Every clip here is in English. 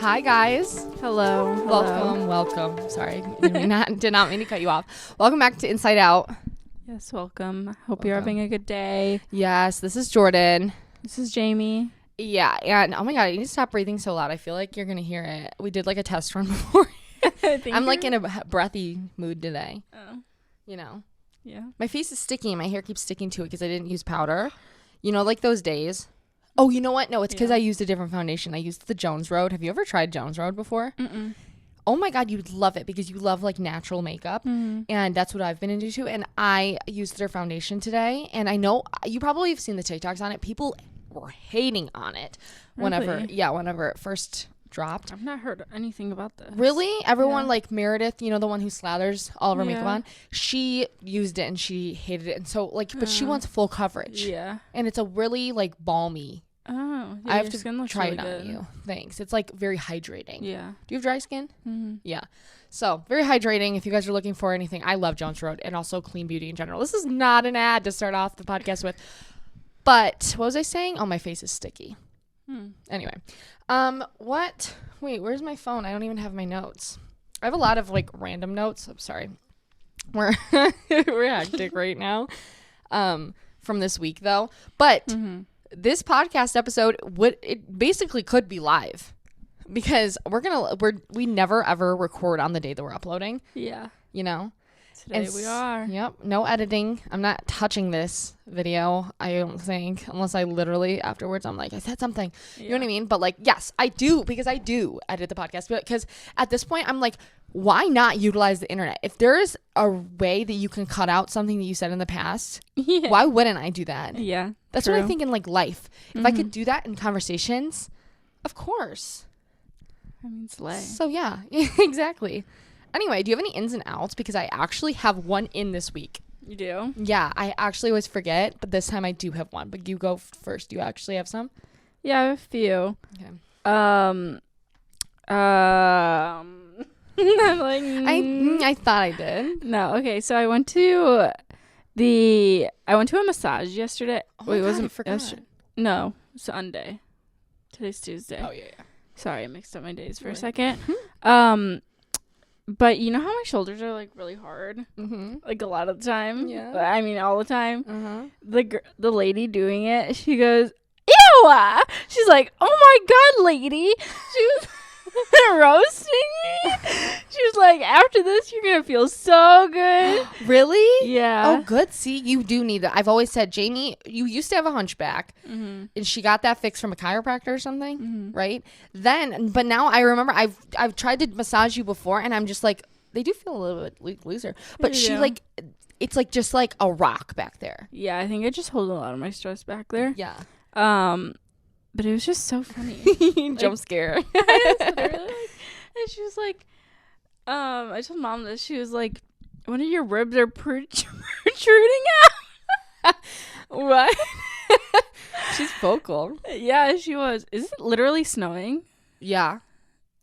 Hi guys. Hello. Welcome. Sorry, did not mean to cut you off. Welcome back to Inside Out. Yes, welcome. Hope you're having a good day. Yes, this is Jordan. This is Jamie. Yeah, and oh my god, you need to stop breathing so loud. I feel like you're gonna hear it. We did like a test run before. I'm like in a breathy mood today. Oh. You know. Yeah. My face is sticky and my hair keeps sticking to it because I didn't use powder. You know, like those days. Oh, you know what? No, it's because I used a different foundation. I used the Jones Road. Have you ever tried Jones Road before? Mm-mm. Oh my god, you'd love it because you love like natural makeup. Mm-hmm. And that's what I've been into too. And I used their foundation today. And I know you probably have seen the TikToks on it. People were hating on it whenever it first dropped. I've not heard anything about this. Really? Everyone like Meredith, you know, the one who slathers all of her makeup on, she used it and she hated it. And so like, but she wants full coverage. Yeah. And it's a really like balmy. Oh, yeah, I have to try it on you. Thanks. It's like very hydrating. Yeah. Do you have dry skin? Mm-hmm. Yeah. So very hydrating. If you guys are looking for anything, I love Jones Road and also clean beauty in general. This is not an ad to start off the podcast with. But what was I saying? Oh, my face is sticky. Anyway, wait, where's my phone? I don't even have my notes. I have a lot of like random notes. I'm sorry. We're hectic right now. From this week though. But this podcast episode it basically could be live because we never ever record on the day that we're uploading. Yeah. You know? Today we are. Yep. No editing. I'm not touching this video, I don't think, unless I literally afterwards I'm like, I said something. Yeah. You know what I mean? But like, yes, I do, because I do edit the podcast. Because at this point I'm like, why not utilize the internet? If there's a way that you can cut out something that you said in the past, why wouldn't I do that? Yeah. That's true. What I think in like life. If I could do that in conversations, of course. I mean, slay. So yeah, exactly. Anyway, do you have any ins and outs? Because I actually have one in this week. You do? Yeah, I actually always forget, but this time I do have one. But you go first. Do you actually have some? Yeah, I have a few. Okay. I'm like, I thought I did. No, okay. So I went to a massage yesterday. Oh my God, I forgot. No, Sunday. Today's Tuesday. Oh yeah. Sorry, I mixed up my days for a second. But you know how my shoulders are like really hard, like a lot of the time. Yeah, I mean all the time. The lady doing it, she goes, "Ew!" She's like, "Oh my God, lady!" She was roasting me. She was like, "After this, you're gonna feel so good." Really? Yeah. Oh, good. See, you do need that. I've always said, Jamie, you used to have a hunchback, and she got that fixed from a chiropractor or something, right? But now I remember I've tried to massage you before, and I'm just like, they do feel a little bit looser, but she like, it's like just like a rock back there. Yeah, I think I just hold a lot of my stress back there. Yeah. But it was just so funny. Jump scare. And she was like, I told Mom this. She was like, one of your ribs are protruding out. What? She's vocal. Yeah, she was. Is it literally snowing? Yeah.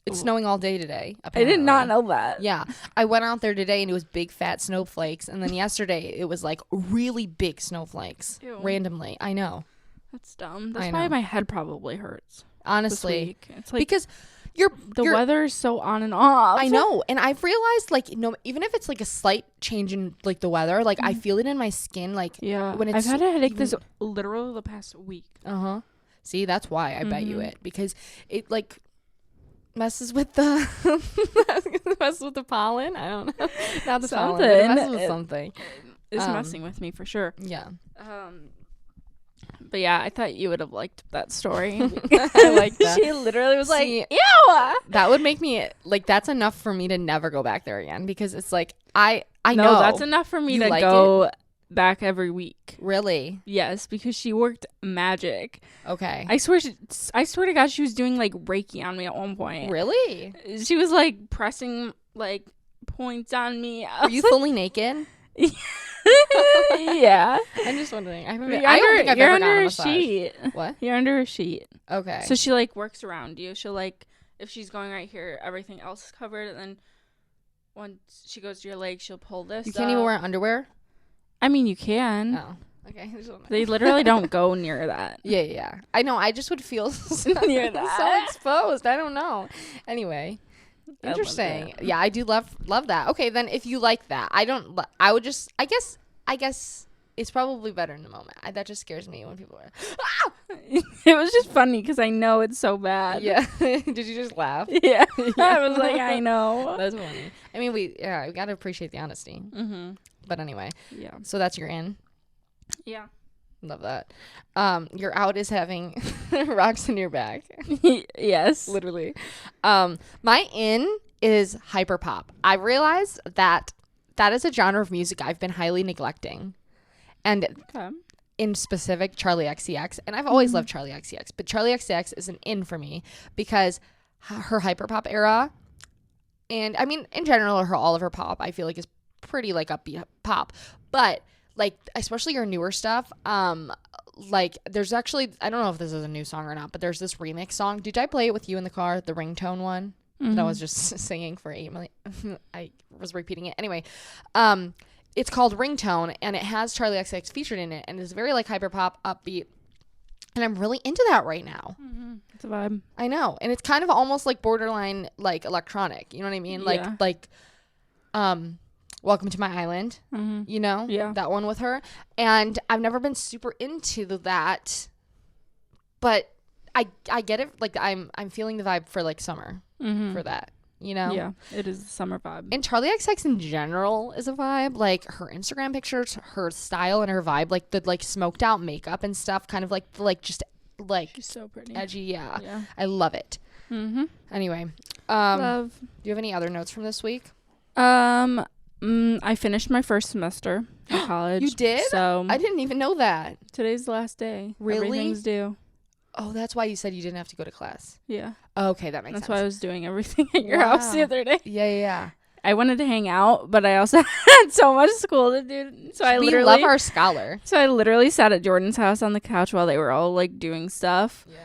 It's snowing all day today. Apparently. I did not know that. Yeah. I went out there today and it was big fat snowflakes. And then yesterday it was like really big snowflakes. Ew. Randomly. I know. That's dumb. That's why my head probably hurts. Honestly. It's like because the weather is so on and off. I know. And I've realized like, even if it's like a slight change in like the weather, like I feel it in my skin. Like when it's I've had a headache this literally the past week. See, that's why I bet you it, because it like messes with the pollen. I don't know. Not the pollen. But it messes with something. It's messing with me for sure. Yeah. But yeah, I thought you would have liked that story. I like that. She literally was like, "Ew!" That would make me like, that's enough for me to never go back there again, because it's like I know. No, that's enough for me to go back every week. Really? Yes, because she worked magic. Okay. I swear to God, she was doing like Reiki on me at one point. Really? She was like pressing like points on me. Were you fully naked? Yeah. I'm just wondering. I don't think I've you're ever under gotten a a massage. sheet. What? You're under a sheet. Okay. So she like works around you. She'll like, if she's going right here, everything else is covered, and then once she goes to your leg, she'll pull this. You can't even wear underwear? I mean, you can. Oh. Okay. They literally don't go near that. Yeah. I know. I just would feel near that. so exposed. I don't know. Anyway. Interesting. Yeah, I do love that. Okay, then if you like that, I would just, I guess it's probably better in the moment. That just scares me when people are, ah! It was just funny because I know it's so bad. Yeah. Did you just laugh? Yeah. I was like, I know. That's funny. I mean, we got to appreciate the honesty. Mm-hmm. But anyway. Yeah. So that's your in. Yeah. Love that. Your out is having rocks in your back. Yes. Literally. My in is hyperpop. I realized that is a genre of music I've been highly neglecting. And in specific, Charlie XCX. And I've always loved Charlie XCX. But Charlie XCX is an in for me because her hyperpop era, and I mean, in general, all of her pop, I feel like is pretty like upbeat pop. But like, especially her newer stuff, like there's actually, I don't know if this is a new song or not, but there's this remix song. Did I play it with you in the car, the ringtone one that I was just singing for 8 million? I was repeating it anyway. It's called Ringtone, and it has Charli XCX featured in it, and it's very like hyperpop, upbeat, and I'm really into that right now. It's a vibe. I know, and it's kind of almost like borderline like electronic. You know what I mean? Yeah. Like Welcome to My Island, you know? Yeah. That one with her. And I've never been super into that, but I get it. Like, I'm feeling the vibe for, like, summer for that, you know? Yeah, it is a summer vibe. And Charli XCX in general is a vibe. Like, her Instagram pictures, her style and her vibe, like, the, like, smoked out makeup and stuff, kind of, like just, like... She's so pretty. Edgy, yeah. I love it. Anyway. Love. Do you have any other notes from this week? I finished my first semester in college. You did? So I didn't even know that. Today's the last day. Really? Everything's due. Oh, that's why you said you didn't have to go to class. Yeah. Oh, okay, that makes sense. That's why I was doing everything at your house the other day. Yeah. I wanted to hang out, but I also had so much school to do. So we love our scholar. So I literally sat at Jordan's house on the couch while they were all like doing stuff. Yeah.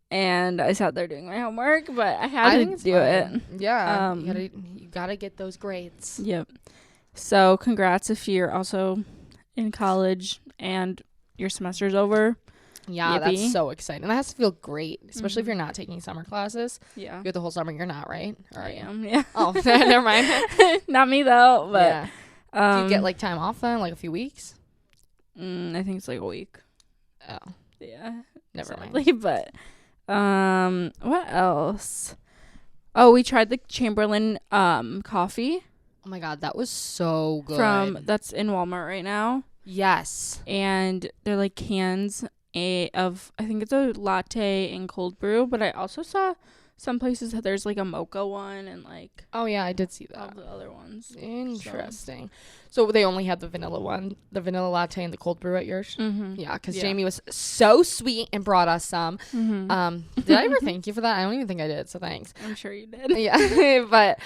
And I sat there doing my homework, but I had to do it. Yeah. You gotta get those grades. Yep. So congrats if you're also in college and your semester's over. Yeah, Yippee. That's so exciting. That has to feel great, especially if you're not taking summer classes. Yeah. You get the whole summer, you're not, right? Or I am, yeah. Oh, never mind. Not me, though, but... Yeah. Do you get, like, time off then? Like, a few weeks? I think it's, like, a week. Oh. Yeah. Never mind. But, what else? Oh, we tried the Chamberlain, coffee. Oh, my God. That was so good. That's in Walmart right now. Yes. And they're, like, cans of, I think it's a latte and cold brew, but I also saw some places that there's like a mocha one and like, oh yeah, I did see that, all the other ones. Interesting. So they only had the vanilla one, the vanilla latte and the cold brew at yours. Yeah, because Jamie was so sweet and brought us some. Did I ever thank you for that? I don't even think I did, so thanks. I'm sure you did. Yeah. But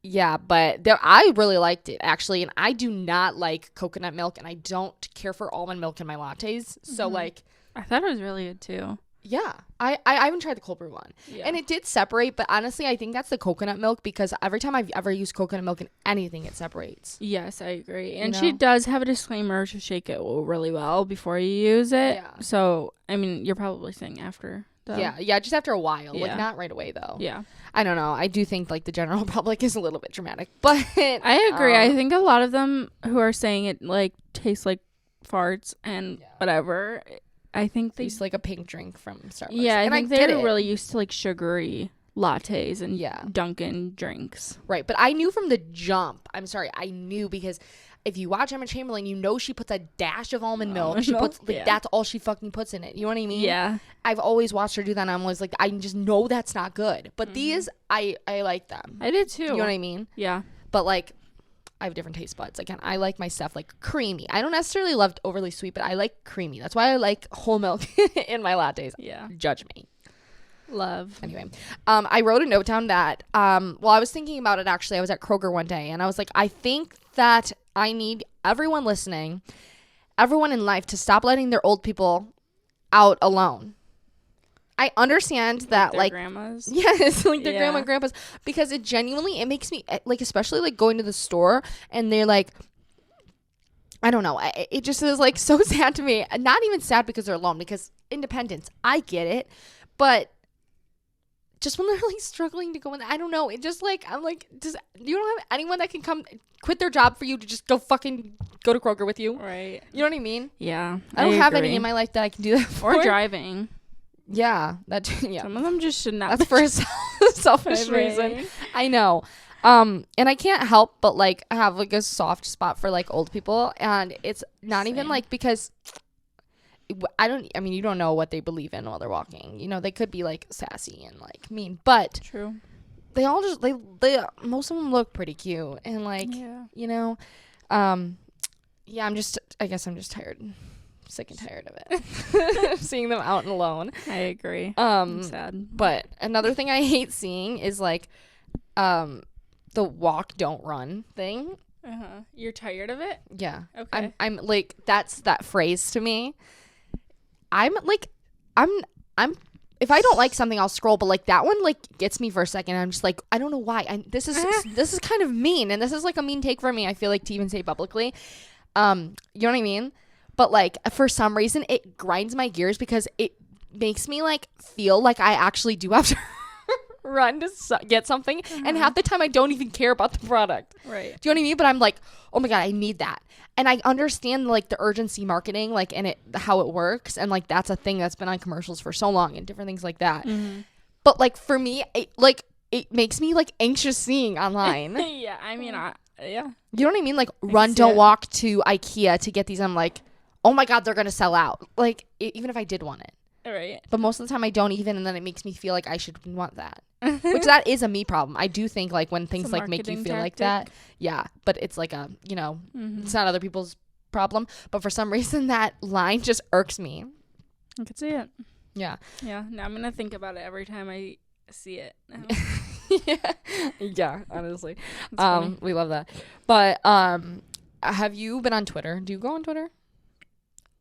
yeah, but I really liked it, actually. And I do not like coconut milk, and I don't care for almond milk in my lattes. So, like... I thought it was really good, too. Yeah. I haven't tried the cold brew one. Yeah. And it did separate, but honestly, I think that's the coconut milk, because every time I've ever used coconut milk in anything, it separates. Yes, I agree. And she does have a disclaimer to shake it really well before you use it. Yeah. So, I mean, you're probably saying after... Yeah, just after a while. Yeah. Like, not right away, though. Yeah. I don't know. I do think, like, the general public is a little bit dramatic, but... I agree. I think a lot of them who are saying it, like, tastes like farts and whatever, I think they... Tastes like a pink drink from Starbucks. Yeah, I think they're really used to, like, sugary lattes and Dunkin' drinks. Right, but I knew from the jump. I'm sorry, I knew, because... If you watch Emma Chamberlain, you know she puts a dash of almond milk. She puts that's all she fucking puts in it. You know what I mean? Yeah. I've always watched her do that, and I'm always like, I just know that's not good. But these, I like them. I did too. You know what I mean? Yeah. But like, I have different taste buds. Again, I like my stuff like creamy. I don't necessarily love overly sweet, but I like creamy. That's why I like whole milk in my lattes. Yeah. Judge me. Love. Anyway, I wrote a note down that, I was thinking about it, actually. I was at Kroger one day, and I was like, I think that I need everyone listening, everyone in life, to stop letting their old people out alone. I understand that, like grandmas. Yes, like their grandma and grandpas, because it makes me, like, especially like going to the store and they're like, I don't know. It just is like so sad to me. Not even sad because they're alone, because independence, I get it. But just when they're like struggling to go in, I don't know. It just like, I'm like, you don't have anyone that can come quit their job for you to just go to Kroger with you? Right. You know what I mean? Yeah. I don't have any in my life that I can do that for. Or driving. Yeah. Yeah. Some of them just should not. That's for a selfish reason. I know. And I can't help but like have like a soft spot for like old people, and it's not even like because I mean, you don't know what they believe in while they're walking. You know, they could be like sassy and like mean, but true. They all just they most of them look pretty cute and like you know, yeah. I guess I'm just tired, sick and tired of it. Seeing them out and alone. I agree. I'm sad. But another thing I hate seeing is like, the walk don't run thing. You're tired of it? Yeah. Okay. I'm like, that's that phrase to me. I'm if I don't like something, I'll scroll, but like that one like gets me for a second. I'm just like, I don't know why. This is kind of mean, and this is like a mean take for me, I feel like, to even say publicly. You know what I mean? But like for some reason it grinds my gears because it makes me like feel like I actually do have to run to get something, and half the time I don't even care about the product. Right. Do you know what I mean? But I'm like, oh my god, I need that. And I understand like the urgency marketing, like, and how it works, and like that's a thing that's been on commercials for so long and different things like that. But like for me, it makes me like anxious seeing online. Yeah, I mean, yeah. You know what I mean? Like don't walk to IKEA to get these. I'm like, oh my god, they're gonna sell out. Like even if I did want it. Right. But most of the time I don't even, and then it makes me feel like I should want that. Which that is a me problem. I do think like when things like make you feel like that. Yeah. But it's like a, you know, it's not other people's problem. But for some reason that line just irks me. I could see it. Yeah. Yeah. Now I'm going to think about it every time I see it. Yeah, honestly. We love that. But have you been on Twitter? Do you go on Twitter?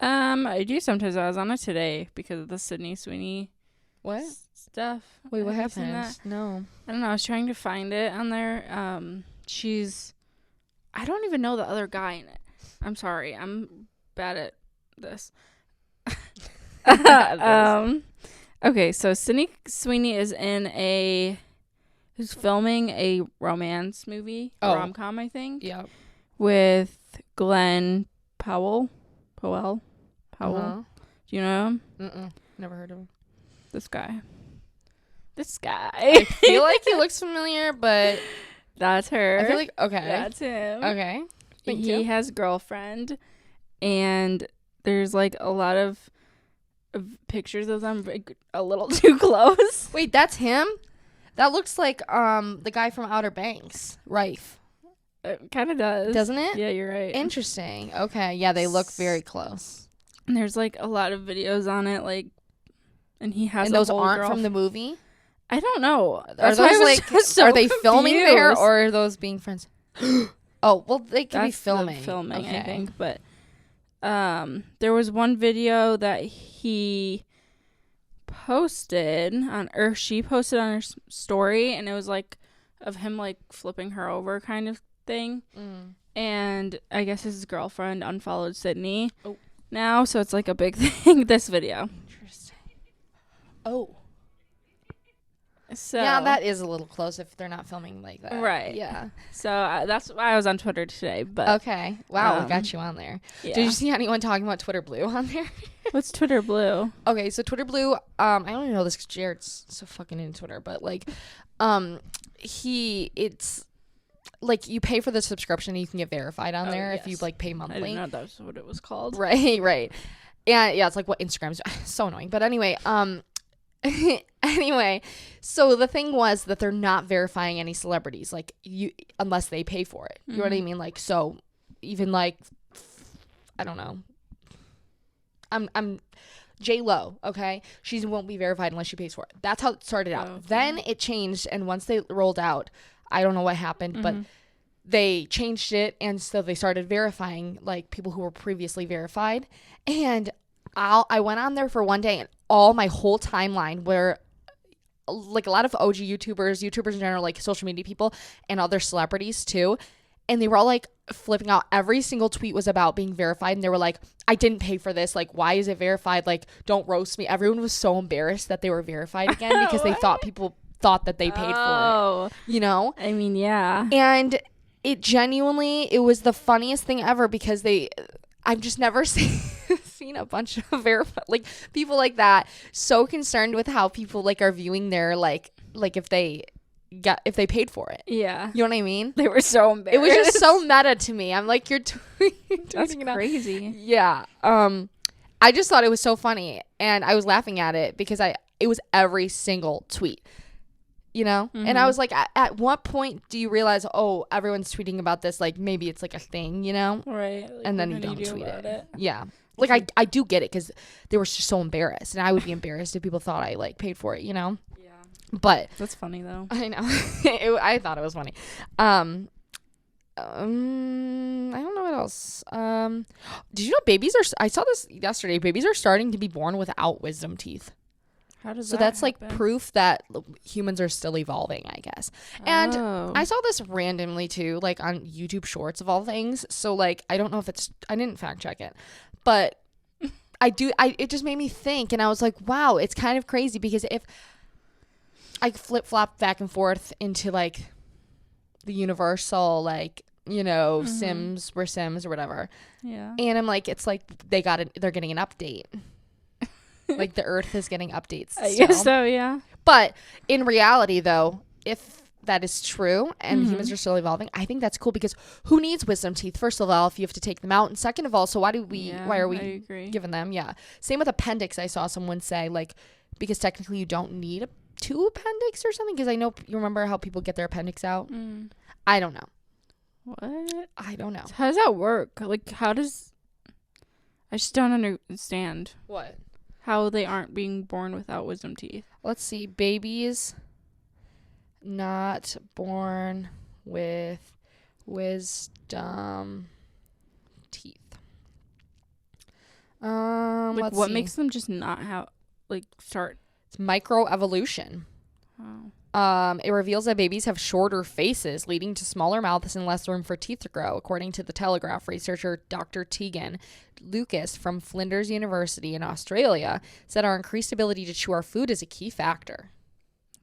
I do sometimes. I was on it today because of the Sweeney stuff. Wait, what happened? No. I don't know. I was trying to find it on there. I don't even know the other guy in it. I'm sorry. I'm bad at this. Okay, so Sydney Sweeney is who's filming a romance movie, rom-com, I think. Yeah. With Glenn Powell. Uh-huh. Do you know him? Never heard of him. This guy. I feel like he looks familiar, but that's her. I feel like that's him. Okay. He has a girlfriend, and there's like a lot of pictures of them a little too close. Wait, that's him? That looks like the guy from Outer Banks, Rife. It kind of does. Doesn't it? Yeah, you're right. Interesting. Okay. Yeah, they look very close. And there's like a lot of videos on it, like, and he has and those aren't from the movie? I don't know. Are those like, are they filming there, or are those being friends? Oh, well, they could be filming. Okay. I think. But there was one video that he posted she posted on her story, and it was like of him like flipping her over kind of thing. And I guess his girlfriend unfollowed Sydney now, so it's like a big thing, this video. Interesting. Oh. So yeah, that is a little close if they're not filming like that. Right. Yeah. So that's why I was on Twitter today. But okay. Wow, got you on there. Yeah. Did you see anyone talking about Twitter Blue on there? What's Twitter Blue? Okay, so Twitter Blue, I don't even know this because Jared's so fucking into Twitter, but like, it's like you pay for the subscription and you can get verified on there if you like pay monthly. I didn't know that's what it was called. Right. Yeah, it's like what Instagram's so annoying. But anyway, so the thing was that they're not verifying any celebrities, like unless they pay for it. You know what I mean? Like, so even like, I don't know. I'm J-Lo, okay? She won't be verified unless she pays for it. That's how it started out. Okay. Then it changed, and once they rolled out, I don't know what happened, but they changed it, and so they started verifying like people who were previously verified. And I went on there for one day, and my whole timeline were like a lot of OG YouTubers in general, like social media people, and other celebrities too. and they were all like flipping out. Every single tweet was about being verified, and they were like, I didn't pay for this, like, why is it verified, like, don't roast me. Everyone was so embarrassed that they were verified again because they thought people thought that they paid for it, you know? I mean, yeah. And it was the funniest thing ever because I've just never seen a bunch of like people like that so concerned with how people like are viewing their like if they paid for it. Yeah. You know what I mean? They were so embarrassed. It was just so meta to me. I'm like, you're That's crazy. Yeah. I just thought it was so funny, and I was laughing at it because it was every single tweet. You know? Mm-hmm. And I was like, at what point do you realize, oh, everyone's tweeting about this, like maybe it's like a thing, you know? Right. Like, and then you don't tweet it. Yeah. Like I do get it because they were just so embarrassed, and I would be embarrassed if people thought I like paid for it, you know? Yeah. But that's funny though. I know. I thought it was funny. I don't know what else. Did you know I saw this yesterday, babies are starting to be born without wisdom teeth. How does so that that's happen? like proof that humans are still evolving, I guess. And I saw this randomly too, like on YouTube Shorts of all things. So like I don't know if I didn't fact check it, but it just made me think, and I was like, wow, it's kind of crazy because if I flip flop back and forth into like the universal, like, you know, Sims or whatever. Yeah. And I'm like, it's like they're getting an update. Like the earth is getting updates. I guess so, yeah. But in reality, though, if that is true and humans are still evolving, I think that's cool because who needs wisdom teeth? First of all, if you have to take them out, and second of all, so why are we giving them? Yeah. Same with appendix. I saw someone say like because technically you don't need two appendix or something, because I know you remember how people get their appendix out. I don't know. What? I don't know. How does that work? Like I just don't understand. What? How they aren't being born without wisdom teeth. Let's see. Babies not born with wisdom teeth. Like what makes them just not have start? It's microevolution. Oh. It reveals that babies have shorter faces, leading to smaller mouths and less room for teeth to grow, according to the Telegraph researcher Dr. Tegan Lucas from Flinders University in Australia said our increased ability to chew our food is a key factor.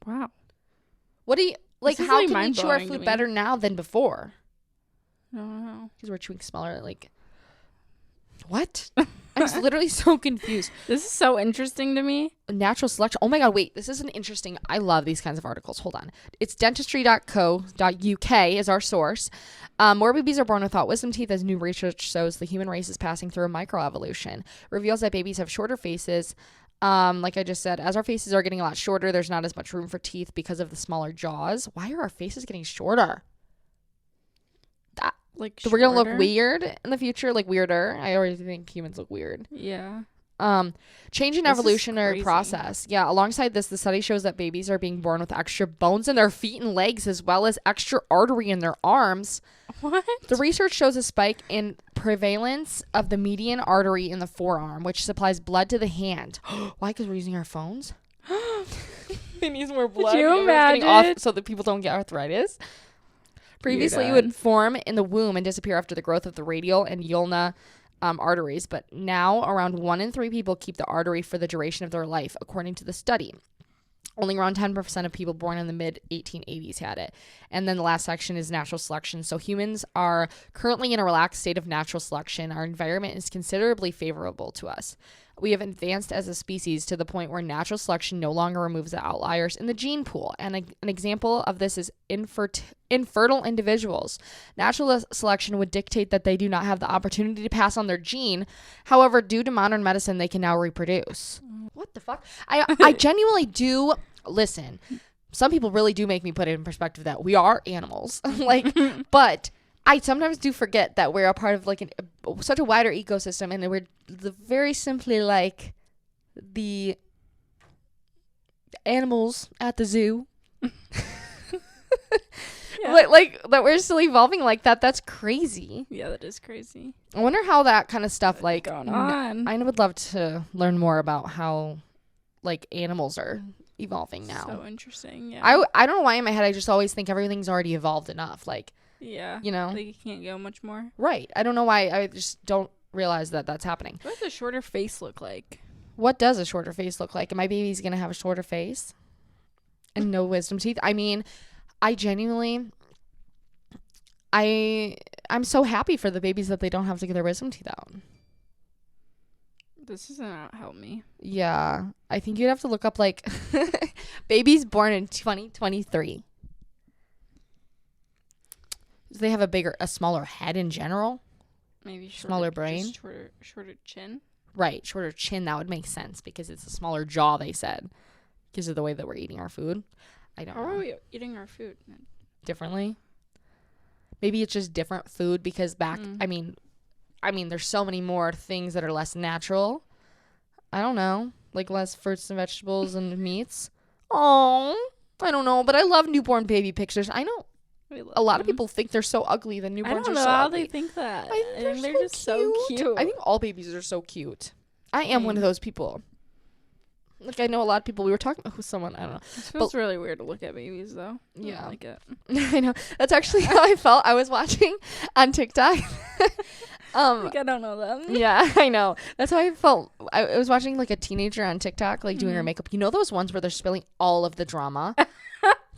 Wow. What do you like? How can we chew our food better now than before? I don't know. Because we're chewing smaller. Like, what? I'm just literally so confused. This is so interesting to me. Natural selection. Oh my God, wait. This is an interesting. I love these kinds of articles. Hold on. It's dentistry.co.uk is our source. More babies are born without wisdom teeth as new research shows the human race is passing through a microevolution. Reveals that babies have shorter faces. Like I just said, as our faces are getting a lot shorter, there's not as much room for teeth because of the smaller jaws. Why are our faces getting shorter? We're gonna look weird in the future, like weirder. I already think humans look weird. Yeah. Change in evolutionary process. Yeah. Alongside this, the study shows that babies are being born with extra bones in their feet and legs, as well as extra artery in their arms. What? The research shows a spike in prevalence of the median artery in the forearm, which supplies blood to the hand. Why? Because we're using our phones. They need more blood. Could you imagine? Off so that people don't get arthritis. Previously, it would form in the womb and disappear after the growth of the radial and ulnar arteries, but now around 1 in 3 people keep the artery for the duration of their life, according to the study. Only around 10% of people born in the mid-1880s had it. And then the last section is natural selection. So humans are currently in a relaxed state of natural selection. Our environment is considerably favorable to us. We have advanced as a species to the point where natural selection no longer removes the outliers in the gene pool. And an example of this is infertile individuals. Natural selection would dictate that they do not have the opportunity to pass on their gene. However, due to modern medicine, they can now reproduce. What the fuck? I genuinely do. Listen, some people really do make me put it in perspective that we are animals. But I sometimes do forget that we're a part of such a wider ecosystem, and we're very simply like the animals at the zoo. Yeah. Like that we're still evolving like that. That's crazy. Yeah, that is crazy. I wonder how that kind of stuff going on. I would love to learn more about how animals are evolving now. So interesting. Yeah. I don't know why in my head I just always think everything's already evolved enough. Like Yeah. You know? Like, you can't go much more. Right. I don't know why. I just don't realize that that's happening. What does a shorter face look like? What does a shorter face look like? And my baby's going to have a shorter face and no wisdom teeth. I mean, I genuinely... I'm so happy for the babies that they don't have to get their wisdom teeth out. This doesn't help me. Yeah. I think you'd have to look up, like, babies born in 2023. Do they have a smaller head in general? Maybe shorter, smaller brain? Just shorter chin? Right. Shorter chin. That would make sense because it's a smaller jaw, they said. Because of the way that we're eating our food. I don't know. How are we eating our food? Differently? Maybe it's just different food because I mean, there's so many more things that are less natural. I don't know. Like less fruits and vegetables and meats. Oh, I don't know. But I love newborn baby pictures. I know a lot of people think they're so ugly. The newborns are so ugly. I don't know how they think that. I think they're just so cute. I think all babies are so cute. I am one of those people. Like, I know a lot of people. We were talking with someone. I don't know. It feels really weird to look at babies, though. Yeah. I don't like it. I know. That's actually how I felt. I was watching on TikTok. Like, I don't know them. Yeah, I know. That's how I felt. I was watching, like, a teenager on TikTok, like, doing her makeup. You know those ones where they're spilling all of the drama?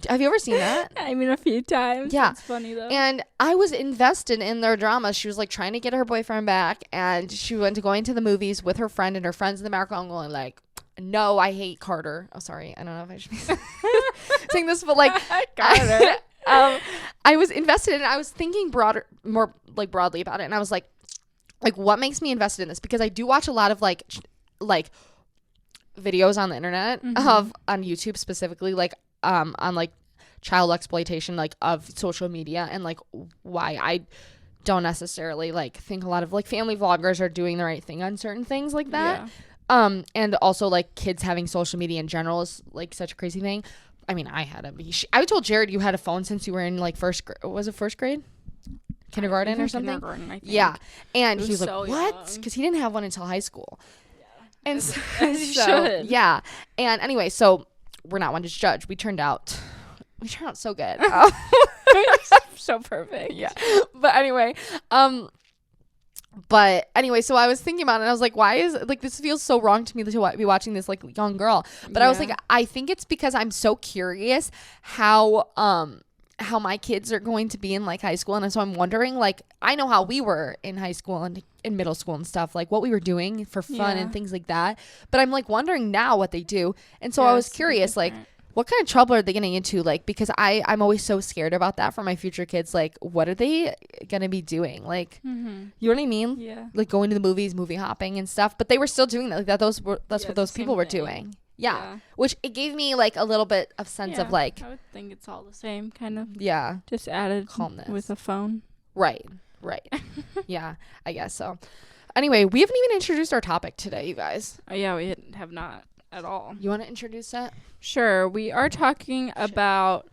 Have you ever seen that? I mean, a few times. Yeah. It's funny, though. And I was invested in their drama. She was, like, trying to get her boyfriend back, and she went to going to the movies with her friend, and her friend's in the background going, like, no, I hate Carter. Oh, sorry. I don't know if I should be saying this, but, like, Carter. I was invested in it. I was thinking more broadly about it, and I was like, what makes me invested in this? Because I do watch a lot of, like videos on the internet on YouTube specifically, like, on, like, child exploitation, like, of social media, and, like, why I don't necessarily, like, think a lot of, like, family vloggers are doing the right thing on certain things like that. Yeah. And also, like, kids having social media in general is, like, such a crazy thing. I mean, I told Jared you had a phone since you were in, like, first grade? Kindergarten or something? Kindergarten, I think. Yeah. And he was like, what? Because he didn't have one until high school. Yeah. And so, should. Yeah. And anyway, so we're not one to judge. We turned out so good. So perfect. Yeah. But anyway, so I was thinking about it, and I was like, why is, like, this feels so wrong to me to be watching this, like, young girl. But I was like, I think it's because I'm so curious how my kids are going to be in, like, high school. And so I'm wondering, like, I know how we were in high school and in middle school and stuff, like, what we were doing for fun and things like that. But I'm, like, wondering now what they do. And so I was curious, like, what kind of trouble are they getting into? Like, because I'm always so scared about that for my future kids. Like, what are they going to be doing? Like, you know what I mean? Yeah. Like, going to the movies, movie hopping and stuff. But they were still doing that. Like, that's what those people were doing. Yeah. Which it gave me, like, a little bit of sense of, like, I would think it's all the same, kind of. Yeah. Just added calmness with a phone. Right. Yeah, I guess so. Anyway, we haven't even introduced our topic today, you guys. Oh, yeah, we have not at all. You want to introduce it? Sure. We are talking about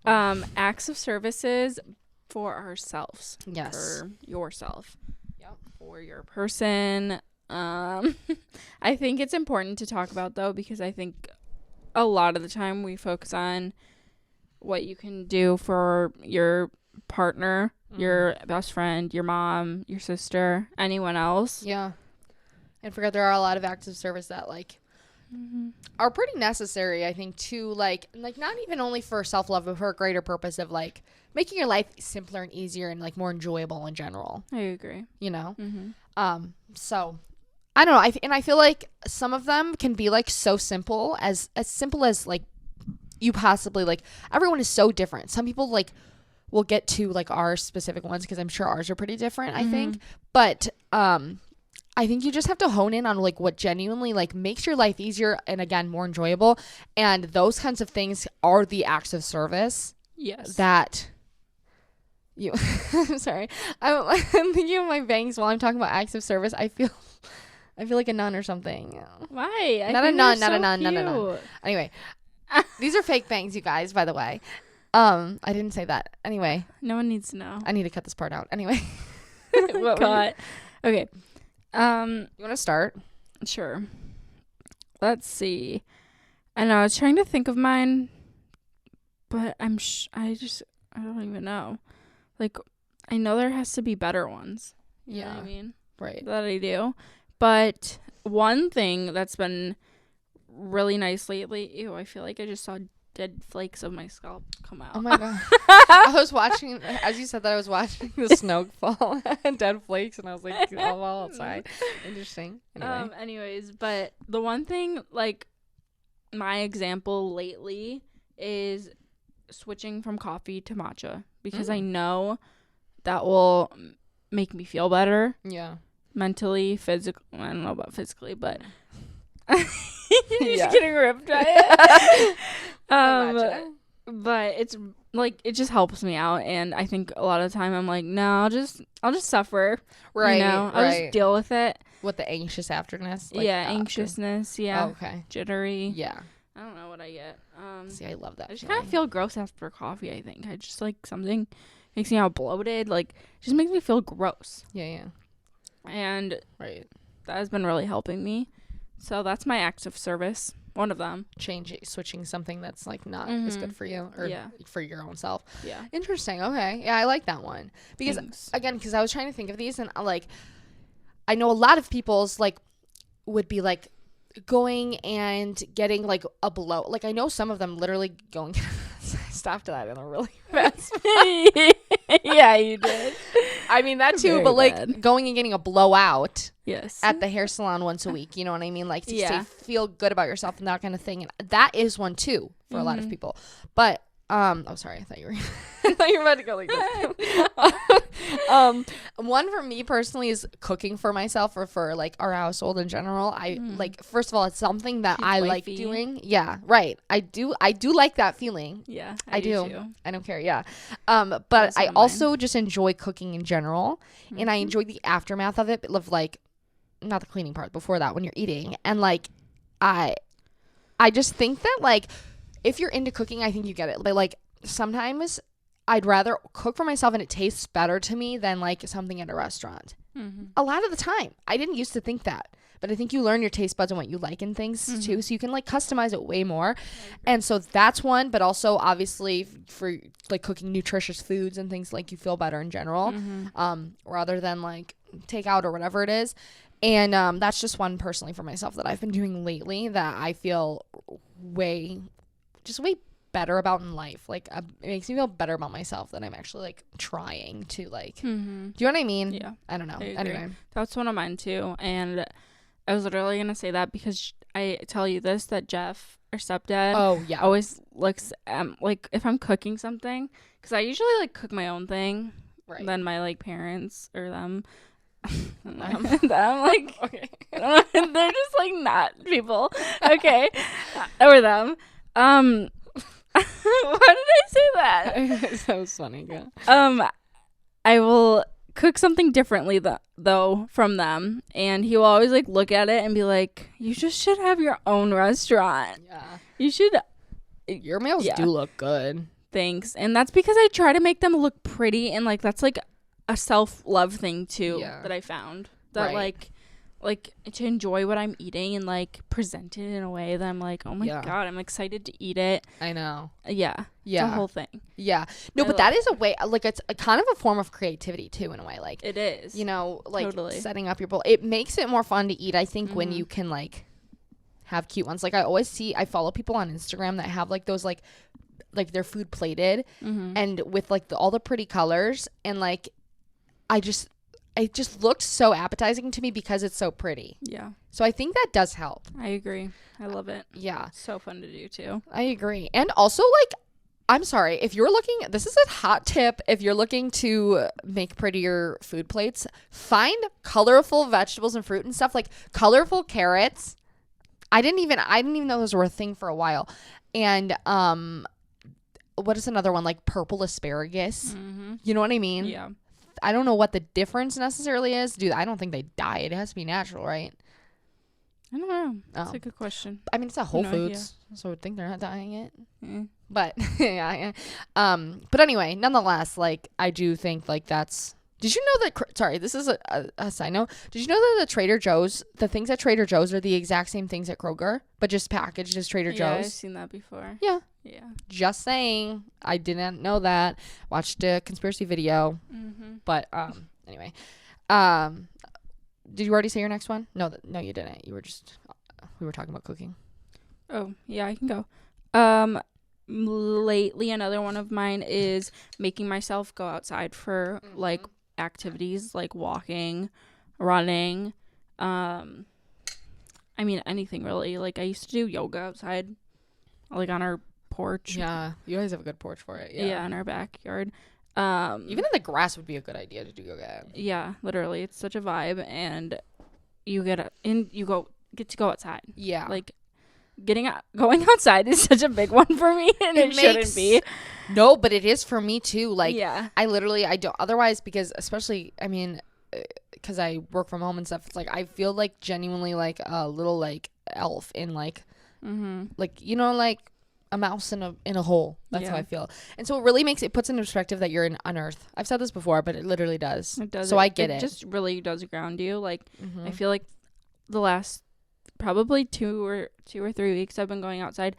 acts of services for ourselves. Yes. For yourself. Yep. For your person. I think it's important to talk about, though, because I think a lot of the time we focus on what you can do for your partner, your best friend, your mom, your sister, anyone else. Yeah. And forget there are a lot of acts of service that, like, are pretty necessary, I think, to, like, not even only for self-love, but for a greater purpose of, like, making your life simpler and easier and, like, more enjoyable in general. I agree. You know? So, I don't know. I feel like some of them can be, like, so simple as like, you possibly, like, everyone is so different. Some people, like, will get to, like, our specific ones because I'm sure ours are pretty different, I think. But, I think you just have to hone in on, like, what genuinely, like, makes your life easier and, again, more enjoyable. And those kinds of things are the acts of service. Yes. That you... I'm sorry. I'm thinking of my bangs while I'm talking about acts of service. I feel like a nun or something. Why? Not a nun. Anyway, these are fake bangs, you guys, by the way. I didn't say that. Anyway. No one needs to know. I need to cut this part out. Anyway. Cut. Okay. You want to start? Sure. Let's see. I know I was trying to think of mine, but I don't even know. Like, I know there has to be better ones. You know what I mean? Right. That I do. But one thing that's been really nice lately, ew, I feel like I just saw dead flakes of my scalp come out. Oh my god. I was watching, as you said that, I was watching the snow fall and dead flakes, and I was like, oh, well, outside. Interesting. Anyway. Anyways, but the one thing, like, my example lately is switching from coffee to matcha, because I know that will make me feel better. Yeah. Mentally, physically. I don't know about physically, but you're just getting ripped by it. But it's like, it just helps me out, and I think a lot of the time I'm like, no, I'll just suffer. Right. You know? I'll just deal with it. With the anxious afterness. Like, Anxiousness. Yeah. Oh, okay. Jittery. Yeah. I don't know what I get. See, I love that. I just kind of feel gross after coffee, I think. I just like something makes me all bloated. Like, just makes me feel gross. Yeah. And right. That has been really helping me. So that's my acts of service. One of them. Switching something that's like not as good for you or for your own self. Yeah. Interesting. Okay. Yeah, I like that one. Because because I was trying to think of these, and like, I know a lot of people's like would be like going and getting like a blow. Like, I know some of them literally going. I stopped that in a really fast. Yeah, you did. I mean that too, but like bad. Going and getting a blowout. Yes. At the hair salon once a week, you know what I mean? Like to feel good about yourself and that kind of thing. And that is one too for a lot of people. But oh sorry, I thought you were about to go like this. One for me personally is cooking for myself or for like our household in general. I like, first of all, it's something that I like doing. Yeah, right. I do like that feeling. Yeah, I do. Too. I don't care. Yeah. But I also just enjoy cooking in general, and I enjoy the aftermath of it, of like, not the cleaning part, before that when you're eating. And like, I just think that like, if you're into cooking, I think you get it. But like, sometimes I'd rather cook for myself and it tastes better to me than like something at a restaurant. A lot of the time. I didn't used to think that, but I think you learn your taste buds and what you like in things too, so you can like customize it way more. And so that's one, but also obviously for like cooking nutritious foods and things, like you feel better in general, rather than like takeout or whatever it is. And that's just one personally for myself that I've been doing lately that I feel way better about in life. Like, it makes me feel better about myself that I'm actually like trying to like do you know what I mean? Yeah, I don't know. Anyway, that's one of mine too. And I was literally gonna say that because I tell you this, that Jeff, our stepdad, always looks like if I'm cooking something, because I usually like cook my own thing, right? Then my like parents or them I'm like, okay. They're just like not people, okay, or them. Why did I say that? That was funny. Yeah. I will cook something differently though from them, and he will always like look at it and be like, "You just should have your own restaurant. Yeah, you should. Your meals do look good. Thanks." And that's because I try to make them look pretty, and like that's like a self-love thing too that I found that like to enjoy what I'm eating and like present it in a way that I'm like, oh my god, I'm excited to eat it. I know. Yeah. It's a whole thing. Yeah. No, but that is a way, like, it's a kind of a form of creativity too, in a way. Like, it is. You know, like setting up your bowl. It makes it more fun to eat, I think, when you can like have cute ones. Like, I follow people on Instagram that have like those like their food plated and with like all the pretty colors, and like it just looked so appetizing to me because it's so pretty. Yeah. So I think that does help. I agree. I love it. Yeah. It's so fun to do too. I agree. And also, like, I'm sorry, if you're looking, this is a hot tip, if you're looking to make prettier food plates, find colorful vegetables and fruit and stuff, like colorful carrots. I didn't even know those were a thing for a while. And what is another one? Like purple asparagus. You know what I mean? Yeah. I don't know what the difference necessarily is. Dude, I don't think they dye it. It has to be natural, right? I don't know. That's a good question. I mean, it's at Whole Foods, so I would think they're not dyeing it. But yeah. But anyway, nonetheless, like, I do think like that's. Did you know that? Sorry, this is a side note. Did you know that the things at Trader Joe's are the exact same things at Kroger, but just packaged as Trader Joe's? Yeah, I've seen that before. Yeah, Yeah. Just saying. I didn't know that. Watched a conspiracy video. But anyway. Did you already say your next one? No, you didn't. You were just we were talking about cooking. Oh, yeah, I can go. Lately another one of mine is making myself go outside for like activities like walking, running, I mean anything really. Like I used to do yoga outside, like on our porch. Yeah, you guys have a good porch for it. Yeah, in our backyard. Even in the grass would be a good idea to do yoga. Yeah, literally, it's such a vibe, and you get to go outside. Yeah, like going outside is such a big one for me, and it shouldn't be. No, but it is for me too. Like, yeah, I don't otherwise, because especially, I mean, because I work from home and stuff. It's like I feel like genuinely like a little like elf in like, like like a mouse in a hole. That's how I feel. And so it really puts into perspective that you're on Earth. I've said this before, but it literally does. It does. So I get it. It just really does ground you. Like I feel like the last probably 2 or 3 weeks I've been going outside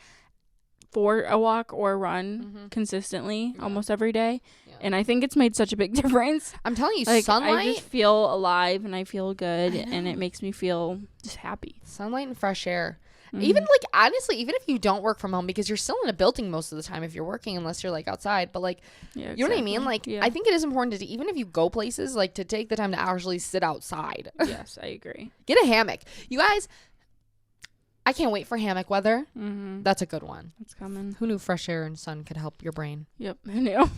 for a walk or a run consistently almost every day. Yeah. And I think it's made such a big difference. I'm telling you, like, sunlight. I just feel alive and I feel good and it makes me feel just happy. Sunlight and fresh air. Even like honestly, even if you don't work from home, because you're still in a building most of the time if you're working, unless you're like outside, but like you know what I mean, like I think it is important to, even if you go places, like to take the time to actually sit outside. Yes, I agree. Get a hammock, you guys. I can't wait for hammock weather. That's a good one. It's coming. Who knew fresh air and sun could help your brain? Yep, who knew?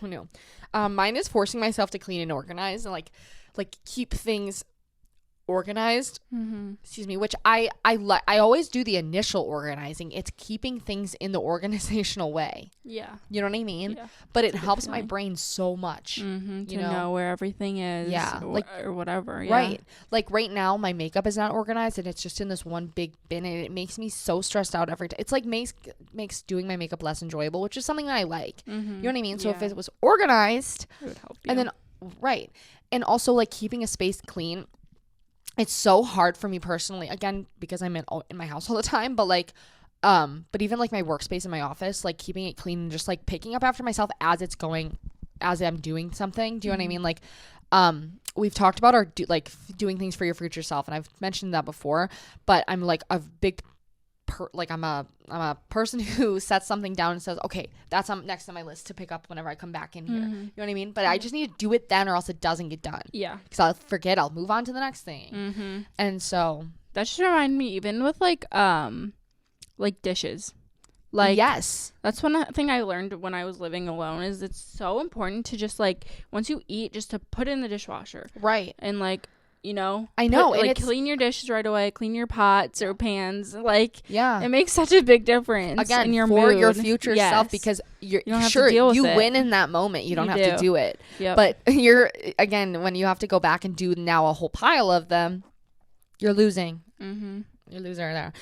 Who knew? Mine is forcing myself to clean and organize and like keep things organized. Excuse me. Which I always do the initial organizing. It's keeping things in the organizational way. Yeah. You know what I mean? Yeah. But it helps my brain so much. To know where everything is. Yeah. Or whatever. Yeah. Right. Like right now, my makeup is not organized and it's just in this one big bin, and it makes me so stressed out every time. It's like makes doing my makeup less enjoyable, which is something that I like. You know what I mean? So if it was organized, it would help you. And then and also like keeping a space clean. It's so hard for me personally, again, because I'm in my house all the time, but like, but even like my workspace in my office, like keeping it clean and just like picking up after myself as I'm doing something. Do you know what I mean? Like, we've talked about doing things for your future self, and I've mentioned that before, but I'm like a big I'm a person who sets something down and says, okay, that's next on my list to pick up whenever I come back in here. You know what I mean? But I just need to do it then, or else it doesn't get done. Yeah. Because I'll forget. I'll move on to the next thing. And so that should remind me, even with like dishes. Like, yes, that's one thing I learned when I was living alone, is it's so important to just like, once you eat, just to put it in the dishwasher. Right. And like, I know, like clean your dishes right away, clean your pots or pans. Like, it makes such a big difference. Again, in your for mood. Your future self, because you don't have to deal with it. Win in that moment. You don't have to do it. Yep. But when you have to go back and do now a whole pile of them, you're losing. You're a loser there.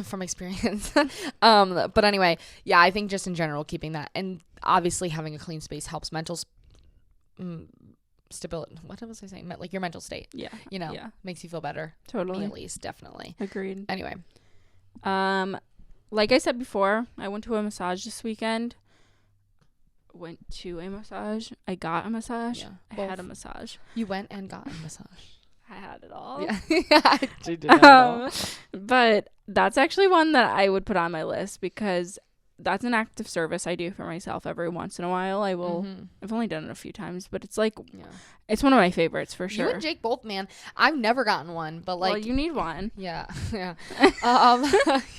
From experience. But anyway, yeah, I think just in general, keeping that, and obviously having a clean space helps mental stability. What was I saying? Like your mental state. Yeah. Makes you feel better. Totally. Me at least, definitely. Agreed. Anyway. Like I said before, I went to a massage this weekend. I got a massage. Yeah. I had a massage. You went and got a massage. I had it all. Yeah. She did have it all. But that's actually one that I would put on my list, because that's an act of service I do for myself every once in a while. I will. I've only done it a few times, but it's like, it's one of my favorites for sure. You and Jake both, man. I've never gotten one, but like, well, you need one. Yeah.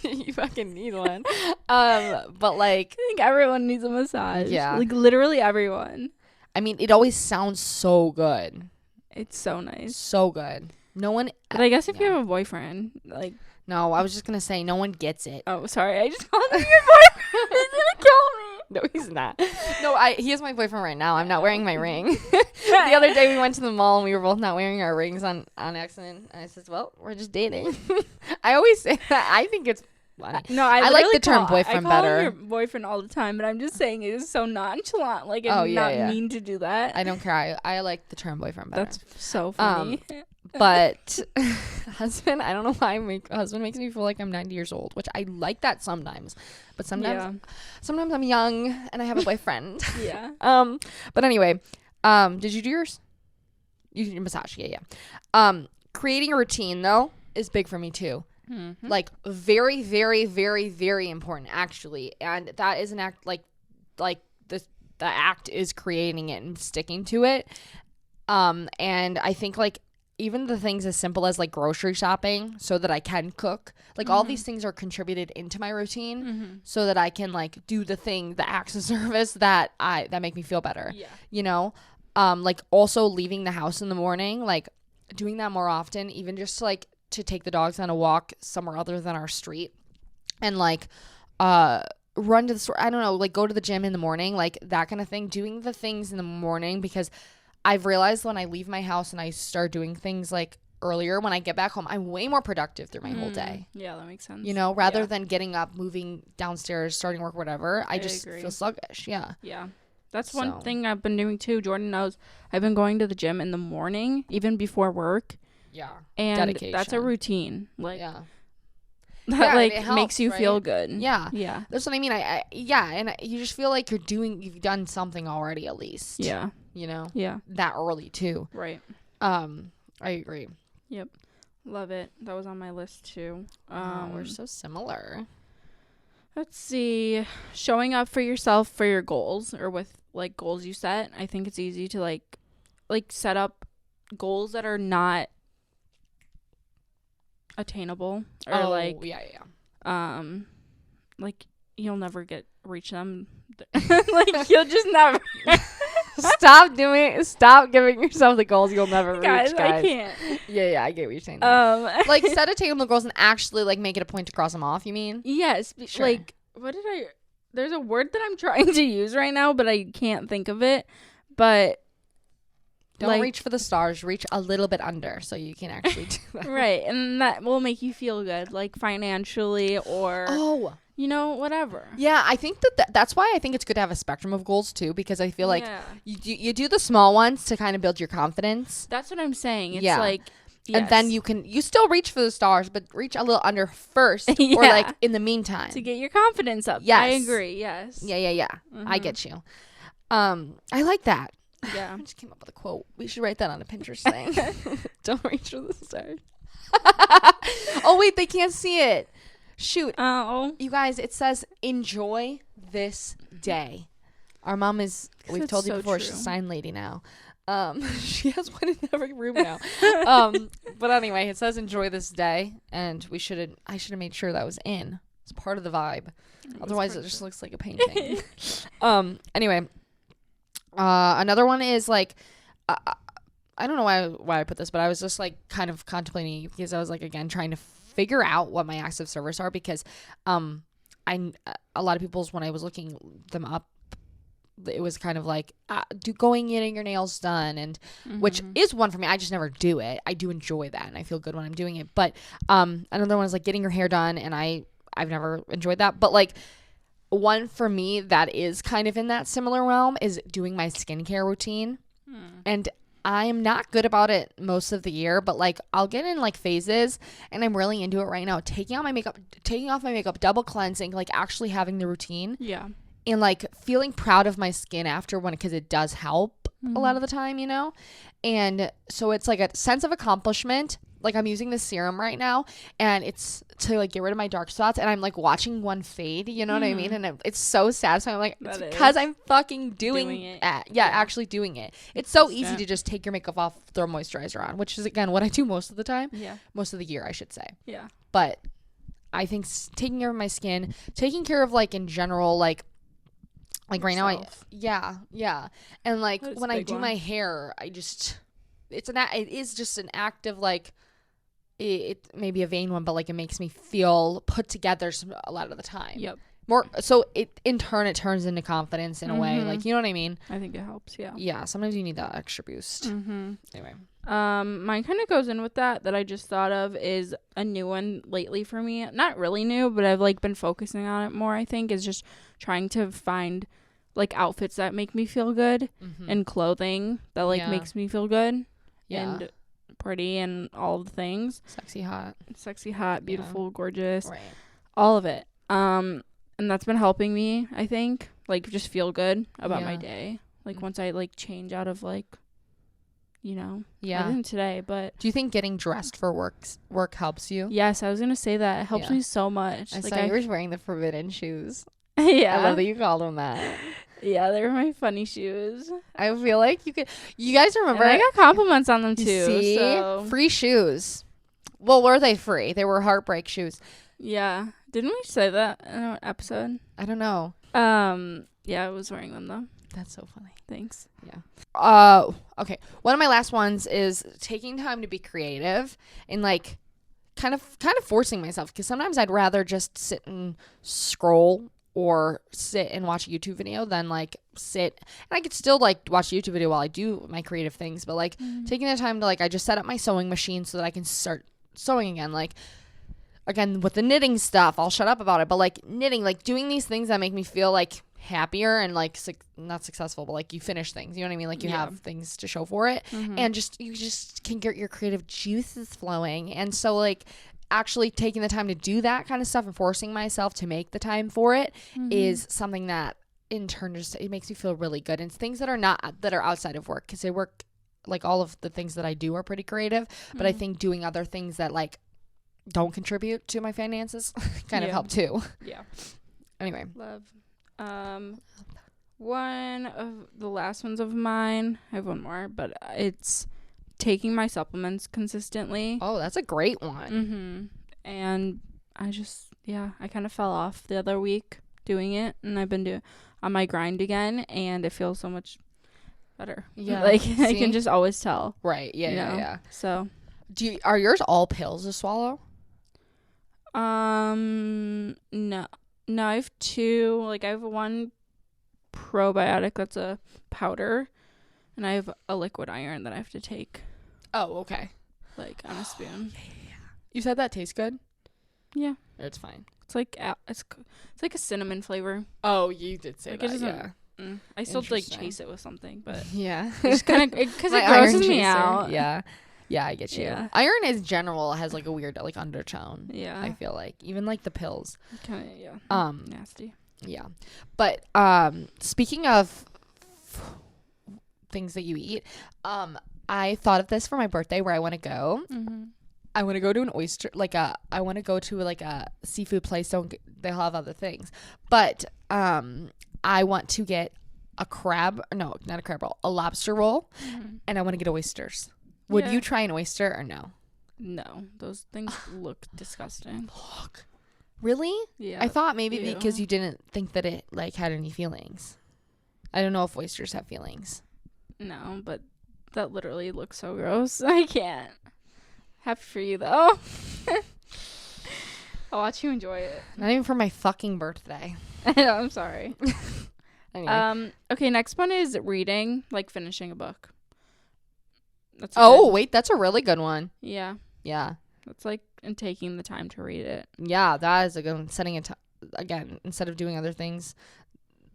You fucking need one. But like, I think everyone needs a massage. Yeah, like literally everyone. I mean, it always sounds so good. It's so nice. So good. No one. But I guess if you have a boyfriend, like. No, I was just going to say no one gets it. Oh, sorry. I just called him your boyfriend. He's going to kill me. No, he's not. No, he is my boyfriend right now. I'm not wearing my ring. The other day we went to the mall and we were both not wearing our rings on accident. And I said, well, we're just dating. I always say that. I think it's funny. No, I like the term boyfriend better. I call him your boyfriend all the time, but I'm just saying it is so nonchalant. Like, I not mean to do that. I don't care. I like the term boyfriend better. That's so funny. But husband, I don't know why husband makes me feel like I'm 90 years old, which I like that sometimes. But sometimes I'm young and I have a boyfriend. Yeah. But anyway, did you do yours? You did massage, yeah. Creating a routine though is big for me too. Mm-hmm. Like very, very, very, very important actually. And that is an act like the act is creating it and sticking to it. And I think like even the things as simple as like grocery shopping so that I can cook, like all these things are contributed into my routine so that I can like do the acts of service that make me feel better. Yeah. You know, like also leaving the house in the morning, like doing that more often, even just like to take the dogs on a walk somewhere other than our street and like, run to the store. I don't know, like go to the gym in the morning, like that kind of thing, doing the things in the morning because I've realized when I leave my house and I start doing things like earlier, when I get back home, I'm way more productive through my whole day. Yeah, that makes sense. You know, rather than getting up, moving downstairs, starting work, whatever, I just feel sluggish. Yeah. Yeah. That's one thing I've been doing too. Jordan knows I've been going to the gym in the morning, even before work. Yeah. And dedication. That's a routine. Like, yeah. That like helps, makes you feel good. Yeah. Yeah. That's what I mean. And you just feel like you've done something already at least. Yeah. You know? Yeah. That early too. Right. I agree. Yep. Love it. That was on my list too. We're so similar. Let's see. Showing up for yourself for your goals or with like goals you set. I think it's easy to like set up goals that are not attainable or like you'll never reach them. Like you'll just never stop giving yourself the goals you'll never reach, guys. I can't. Yeah, I get what you're saying. Like set attainable goals and actually like make it a point to cross them off, you mean? Yes. Sure. Like there's a word that I'm trying to use right now, but I can't think of it. But don't reach for the stars, reach a little bit under so you can actually do that. Right. And that will make you feel good, like financially or you know, whatever. Yeah, I think that's why I think it's good to have a spectrum of goals too, because I feel like you do the small ones to kind of build your confidence. That's what I'm saying. It's like yes. And then you still reach for the stars, but reach a little under first or like in the meantime. To get your confidence up. Yes. I agree. Yes. Yeah. Mm-hmm. I get you. I like that. Yeah. I just came up with a quote. We should write that on a Pinterest thing. Don't reach for the stars. Oh, wait, they can't see it. Shoot. Oh. You guys, it says, enjoy this day. Our mom is, we've told you before, she's a sign lady now. She has one in every room now. But anyway, it says enjoy this day. And I should have made sure that was in. It's part of the vibe. Otherwise, it just looks like a painting. Anyway. Another one is like, I don't know why I put this, but I was just like kind of contemplating because I was like, again, trying to figure out what my acts of service are because, a lot of people's, when I was looking them up, it was kind of like, going getting your nails done and which is one for me. I just never do it. I do enjoy that and I feel good when I'm doing it. But, another one is like getting your hair done and I've never enjoyed that, but like, one for me that is kind of in that similar realm is doing my skincare routine. And I am not good about it most of the year, but like I'll get in like phases and I'm really into it right now. Taking off my makeup, double cleansing, like actually having the routine. Yeah. And like feeling proud of my skin after because it does help a lot of the time, you know? And so it's like a sense of accomplishment. Like I'm using this serum right now and it's to like get rid of my dark spots and I'm like watching one fade, you know what I mean? And it's so satisfying. I'm like, it's because I'm fucking doing it. Yeah, actually doing it. It's so easy to just take your makeup off, throw moisturizer on, which is again what I do most of the time. Yeah. Most of the year, I should say. Yeah. But I think taking care of my skin, taking care of like in general, like right now, yeah. And like when I do my hair, it is just an act of like, it may be a vain one, but like it makes me feel put together a lot of the time. Yep. More so it turns into confidence in a way, like, you know what I mean? I think it helps. Yeah, sometimes you need that extra boost. Anyway, mine kind of goes in with that I just thought of is a new one lately for me. Not really new, but I've like been focusing on it more. I think is just trying to find like outfits that make me feel good and clothing that like makes me feel good. And pretty and all the things. Sexy hot, beautiful, gorgeous, right? All of it. And that's been helping me, I think, like, just feel good about my day. Like, once I, like, change out of, like, you know, I didn't today, but do you think getting dressed for work helps you? Yes, I was gonna say that. It helps me so much. I saw you were wearing the forbidden shoes. Yeah, I love that you called them that. Yeah, they were my funny shoes. I feel like you guys remember, and I got compliments on them too. See? So. Free shoes. Well, were they free? They were heartbreak shoes. Yeah, didn't we say that in an episode? I don't know. Yeah, I was wearing them though. That's so funny. Thanks. Yeah. Okay. One of my last ones is taking time to be creative and like kind of forcing myself, because sometimes I'd rather just sit and scroll or sit and watch a YouTube video than like sit, and I could still like watch a YouTube video while I do my creative things, but like taking the time to like, I just set up my sewing machine so that I can start sewing again. Like, again, with the knitting stuff, I'll shut up about it, but like knitting, like doing these things that make me feel like happier and like not successful, but like you finish things, you know what I mean? Like you have things to show for it, and you just can get your creative juices flowing. And so like actually taking the time to do that kind of stuff and forcing myself to make the time for it is something that in turn just, it makes me feel really good. And it's things that are outside of work, because I work, like all of the things that I do are pretty creative, but I think doing other things that like don't contribute to my finances kind of help too. Yeah. Anyway. Love. One of the last ones of mine, I have one more, but it's taking my supplements consistently. Oh, that's a great one. And I just, I kind of fell off the other week doing it, and I've been on my grind again, and it feels so much better. Yeah. Like, I can just always tell. Right. Yeah, you know? yeah. So. Are yours all pills to swallow? No. No, I have two. Like, I have one probiotic that's a powder, and I have a liquid iron that I have to take. Oh, okay. Like, on a spoon. You said that tastes good? Yeah. It's fine. It's like it's like a cinnamon flavor. Oh, you did say like, that, yeah. I still, like, chase it with something, but... Yeah. It's kind of... Because it grosses me out. Yeah. Yeah, I get you. Yeah. Iron in general has like a weird like undertone. Yeah. I feel like even like the pills. Kind of nasty. Yeah. But speaking of things that you eat, I thought of this for my birthday where I want to go. I want to go to an oyster, I want to go to like a seafood place. They'll have other things, but I want to get a lobster roll, and I want to get oysters. Would you try an oyster or no? No, those things look disgusting. Look, really? Yeah. I thought maybe because you didn't think that it like had any feelings. I don't know if oysters have feelings. No, but that literally looks so gross. I can't. Happy for you though. I'll watch you enjoy it. Not even for my fucking birthday. I'm sorry. Anyway. Okay, next one is reading, like finishing a book. That's a really good one. Yeah. Yeah. That's like, and taking the time to read it. Yeah, that is a good one. Setting it again, instead of doing other things,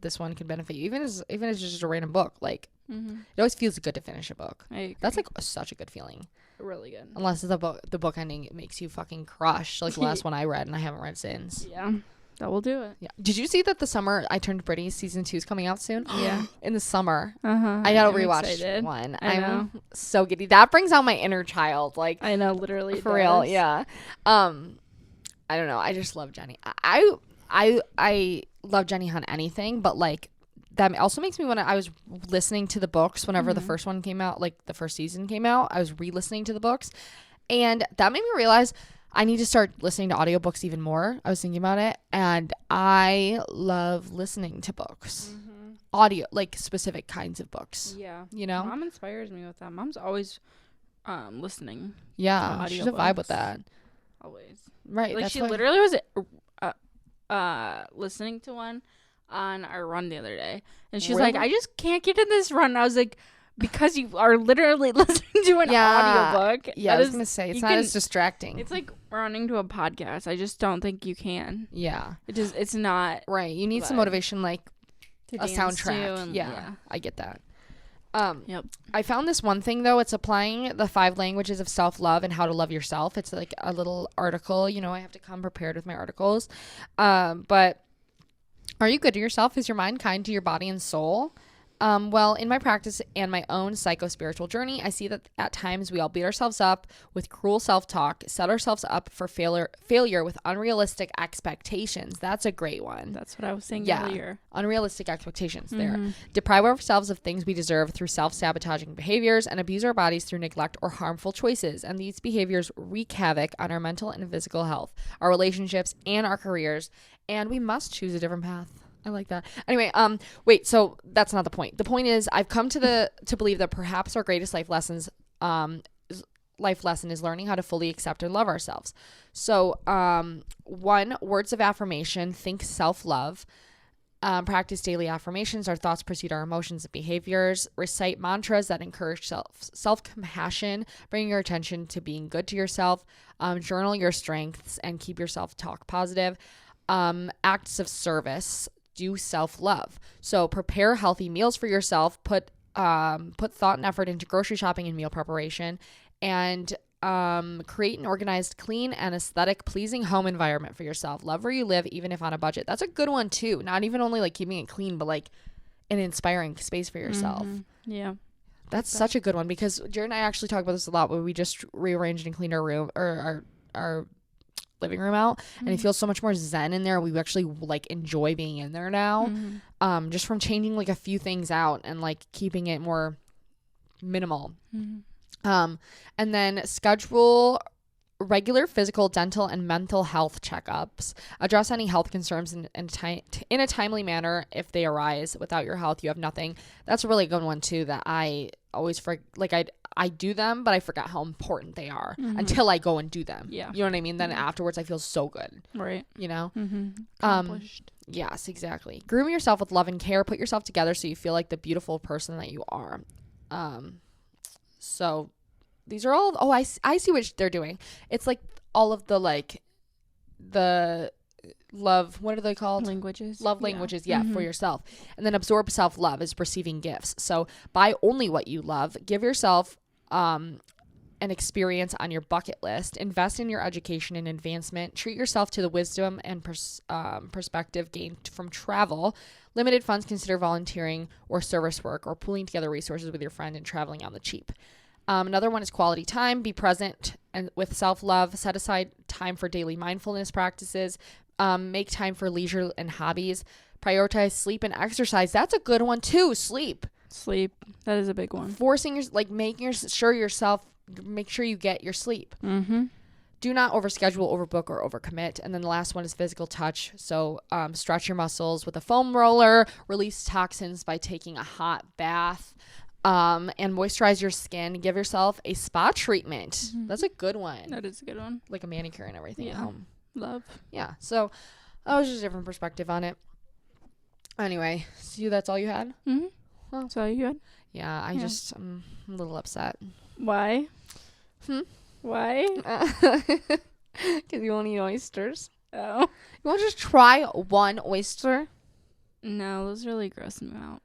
this one could benefit you. Even as it's just a random book, like it always feels good to finish a book. I agree. That's like such a good feeling. Really good. Unless the book ending, it makes you fucking crush, like the last one I read, and I haven't read since. Yeah. That will do it. Yeah. Did you see that the summer I Turned Pretty season 2 is coming out soon? Yeah. In the summer. I gotta rewatch one. I'm so giddy. That brings out my inner child. Like, I know, literally. For real. Yeah. I don't know. I just love Jenny. I love Jenny on anything, but like that also makes me want to. I was listening to the books whenever the first one came out, like the first season came out. I was re-listening to the books, and that made me realize I need to start listening to audiobooks even more. I was thinking about it, and I love listening to books. Audio, like specific kinds of books. Yeah. You know? Mom inspires me with that. Mom's always listening. Yeah. She's a vibe with that. Always. Right. Like, she literally was listening to one on our run the other day. And she's like, I just can't get in this run. And I was like, because you are literally listening to an audiobook. Yeah, I was going to say, it's not as distracting. It's like running to a podcast. I just don't think you can. Yeah. It's not. Right. You need some motivation, like a soundtrack. And, yeah, I get that. Yep. I found this one thing though. It's applying the 5 languages of self-love and how to love yourself. It's like a little article. You know, I have to come prepared with my articles. But are you good to yourself? Is your mind kind to your body and soul? Well, in my practice and my own psycho-spiritual journey, I see that at times we all beat ourselves up with cruel self-talk, set ourselves up for failure with unrealistic expectations. That's a great one. That's what I was saying earlier. Unrealistic expectations there. Deprive ourselves of things we deserve through self-sabotaging behaviors and abuse our bodies through neglect or harmful choices. And these behaviors wreak havoc on our mental and physical health, our relationships, and our careers. And we must choose a different path. I like that. Anyway, wait, so that's not the point. The point is I've come to believe that perhaps our greatest life lesson is learning how to fully accept and love ourselves. So, 1, words of affirmation, think self-love. Practice daily affirmations. Our thoughts precede our emotions and behaviors. Recite mantras that encourage self-compassion, bring your attention to being good to yourself. Journal your strengths and keep your self-talk positive. Acts of service. Do self-love. So prepare healthy meals for yourself. Put thought and effort into grocery shopping and meal preparation, and create an organized, clean, and aesthetic pleasing home environment for yourself. Love where you live, even if on a budget. That's a good one too. Not even only like keeping it clean, but like an inspiring space for yourself. Yeah. That's such a good one, because Jared and I actually talk about this a lot when we just rearranged and cleaned our room or our living room out, and it feels so much more zen in there. We actually like enjoy being in there now, just from changing like a few things out and like keeping it more minimal. And then schedule regular physical, dental, and mental health checkups. Address any health concerns in a timely manner if they arise. Without your health, you have nothing. That's a really good one too, that I always I do them, but I forgot how important they are until I go and do them. Yeah. You know what I mean? Then afterwards I feel so good. Right. You know? Accomplished. Yes, exactly. Groom yourself with love and care. Put yourself together so you feel like the beautiful person that you are. So these are all, I see what they're doing. It's like all of the like the love, what are they called? Languages. Love languages, for yourself. And then absorb self-love is receiving gifts. So buy only what you love. Give yourself an experience on your bucket list. Invest in your education and advancement. Treat yourself to the wisdom and perspective gained from travel. Limited funds, consider volunteering or service work or pooling together resources with your friend and traveling on the cheap. Another one is quality time. Be present and with self-love. Set aside time for daily mindfulness practices. Make time for leisure and hobbies. Prioritize sleep and exercise. That's a good one too. Sleep. That is a big one. Make sure you get your sleep. Mm-hmm. Do not overschedule, overbook, or overcommit. And then the last one is physical touch. So stretch your muscles with a foam roller. Release toxins by taking a hot bath. And moisturize your skin. Give yourself a spa treatment. That's a good one. That is a good one. Like a manicure and everything at home. Love. Yeah. So that was just a different perspective on it. Anyway, so that's all you had? Mm-hmm. Well, that's all you had? Yeah, I'm a little upset. Why? Why? Because you won't eat oysters. Oh. You want to just try one oyster? No, those really gross me out.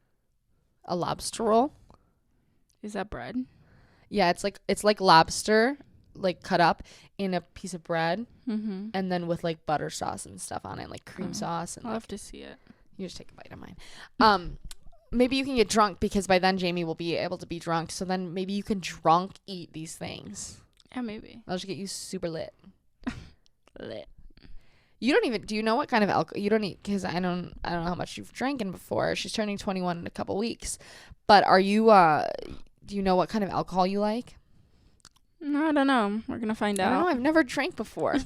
A lobster roll? Is that bread? Yeah, it's like lobster, like cut up in a piece of bread, and then with like butter sauce and stuff on it, like cream sauce. And I'll have to see it. You just take a bite of mine. Maybe you can get drunk, because by then Jamie will be able to be drunk. So then maybe you can drunk eat these things. Yeah, maybe. I'll just get you super lit. Lit. Do you know what kind of alcohol? You don't eat, because I don't know how much you've drinking before. She's turning 21 in a couple weeks. But are you, do you know what kind of alcohol you like? No, I don't know. We're going to find out. I don't know. I've never drank before.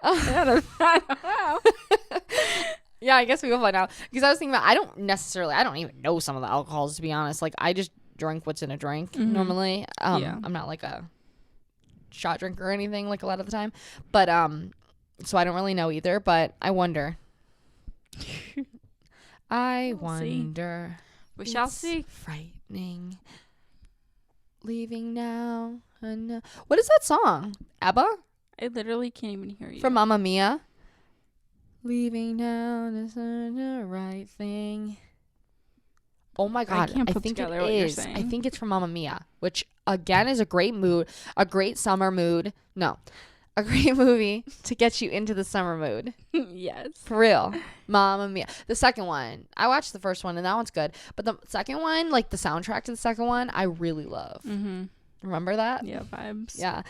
I don't know. Yeah, I guess we will find out. Because I was thinking about, I don't even know some of the alcohols, to be honest. Like, I just drink what's in a drink normally. I'm not like a shot drinker or anything like a lot of the time. But, so I don't really know either, but I wonder. Wonder. We shall see. Frightening. Leaving now. What is that song? ABBA? I literally can't even hear you. From Mamma Mia. Leaving now is the right thing. Oh my God. I think it is. I think it's from Mamma Mia, which again is a great summer mood. No, a great movie to get you into the summer mood. Yes. For real. Mamma Mia. The second one, I watched the first one and that one's good. But the second one, like the soundtrack to the second one, I really love. Mm-hmm. Remember that? Yeah, vibes. Yeah.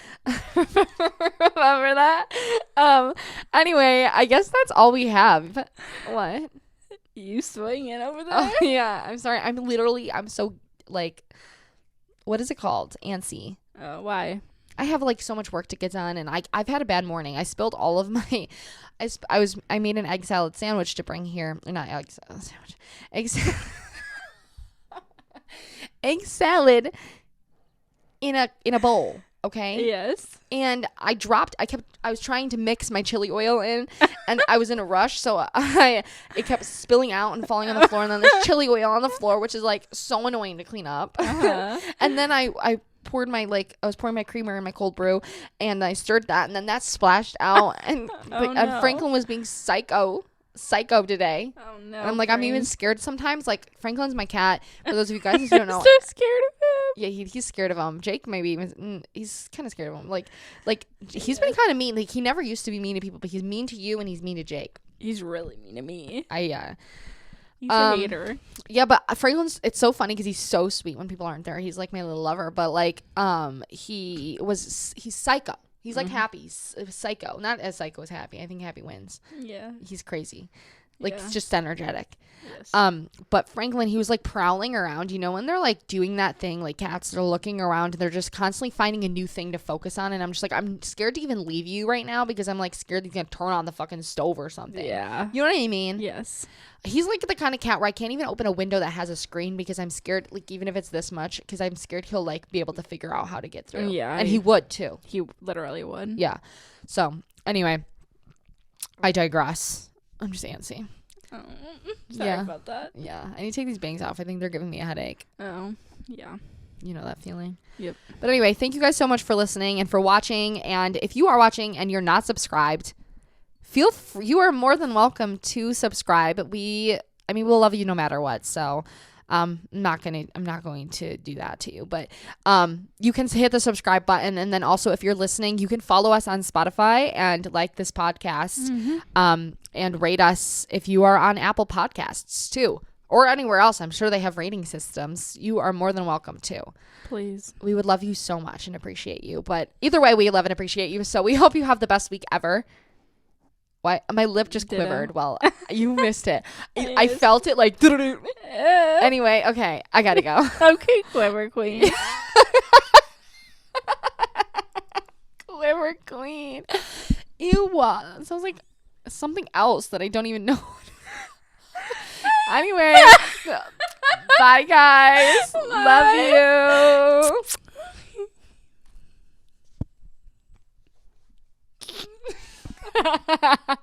Remember that? Anyway, I guess that's all we have. What? You swinging over there? Oh, yeah. I'm sorry. I'm so, like, what is it called? Antsy. Why? I have, like, so much work to get done, and I've had a bad morning. I spilled all of my, I made an egg salad sandwich to bring here. Not egg salad sandwich. Egg salad in a bowl. Okay. Yes. And I was trying to mix my chili oil in, and I was in a rush, so it kept spilling out and falling on the floor, and then there's chili oil on the floor, which is like so annoying to clean up. Uh-huh. And then I poured I was pouring my creamer in my cold brew, and I stirred that, and then that splashed out, and and Franklin was being psycho today. Oh no. And I'm like, I'm even scared sometimes. Like, Franklin's my cat. For those of you guys who don't know. I'm so scared of him. Yeah, he's scared of him. Jake maybe even, he's kind of scared of him. Like he's been kind of mean. Like, he never used to be mean to people, but he's mean to you and he's mean to Jake. He's really mean to me. He's a hater. Yeah, but Franklin's, it's so funny because he's so sweet when people aren't there. He's like my little lover, but like he's psycho. He's like happy. He's psycho. Not as psycho as happy. I think happy wins. Yeah. He's crazy. Like, he's just energetic. Yes. But Franklin, he was like prowling around, you know, when they're like doing that thing, like cats, they're looking around and they're just constantly finding a new thing to focus on. And I'm just like, I'm scared to even leave you right now because I'm like scared he's going to turn on the fucking stove or something. Yeah. You know what I mean? Yes. He's like the kind of cat where I can't even open a window that has a screen because I'm scared, like, even if it's this much, because I'm scared he'll like be able to figure out how to get through. Yeah. And he would too. He literally would. Yeah. So anyway, I digress. I'm just antsy. Oh, sorry about that. Yeah. I need to take these bangs off. I think they're giving me a headache. Oh, yeah. You know that feeling? Yep. But anyway, thank you guys so much for listening and for watching. And if you are watching and you're not subscribed, you are more than welcome to subscribe. We'll love you no matter what. So I'm not going to do that to you, but you can hit the subscribe button, and then also if you're listening, you can follow us on Spotify and like this podcast, and rate us if you are on Apple Podcasts too, or anywhere else. I'm sure they have rating systems. You are more than welcome to. Please. We would love you so much and appreciate you. But either way, we love and appreciate you. So we hope you have the best week ever. Why? My lip just quivered. Well, you missed it. I felt it like. Anyway, okay, I gotta go. Okay, quiver queen. Quiver queen. Ew. Sounds like something else that I don't even know. Anyway, bye guys. Bye. Love you.